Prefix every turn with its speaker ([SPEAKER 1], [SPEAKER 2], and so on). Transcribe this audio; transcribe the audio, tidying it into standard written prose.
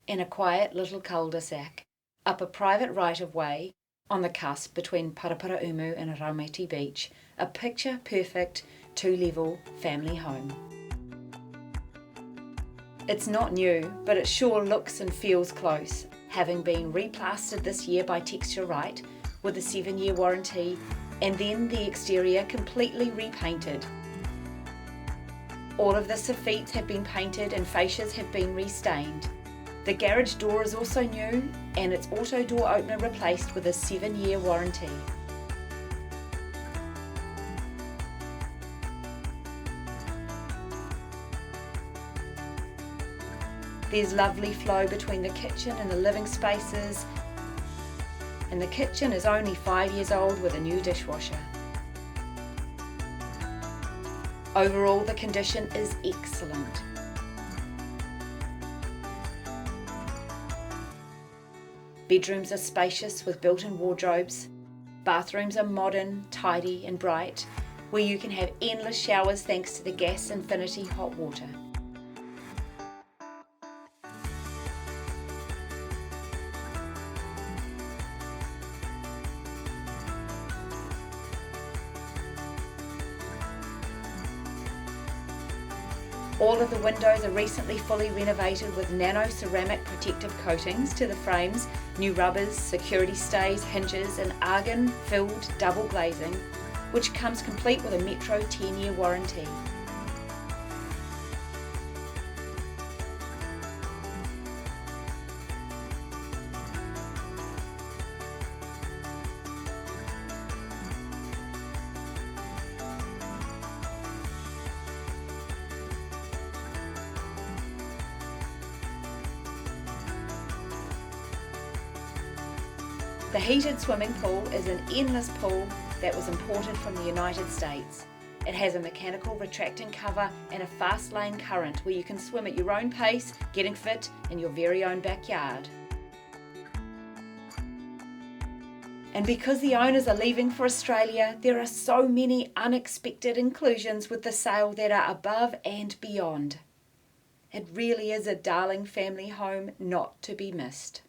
[SPEAKER 1] in a quiet little cul-de-sac, up a private right-of-way, on the cusp between Paraparaumu and Raumati Beach, a picture-perfect, two-level family home. It's not new, but it sure looks and feels close, having been replastered this year by Texture Right with a 7-year warranty, and then the exterior completely repainted. All of the soffits have been painted and fascias have been restained. The garage door is also new, and its auto door opener replaced with a 7-year warranty. There's lovely flow between the kitchen and the living spaces, and the kitchen is only 5 years old with a new dishwasher. Overall, the condition is excellent. Bedrooms are spacious with built-in wardrobes. Bathrooms are modern, tidy and bright, where you can have endless showers thanks to the Gas Infinity hot water. All of the windows are recently fully renovated with nano ceramic protective coatings to the frames, new rubbers, security stays, hinges and argon-filled double glazing, which comes complete with a Metro 10-year warranty. The heated swimming pool is an endless pool that was imported from the United States. It has a mechanical retracting cover and a fast lane current where you can swim at your own pace, getting fit in your very own backyard. And because the owners are leaving for Australia, there are so many unexpected inclusions with the sale that are above and beyond. It really is a darling family home not to be missed.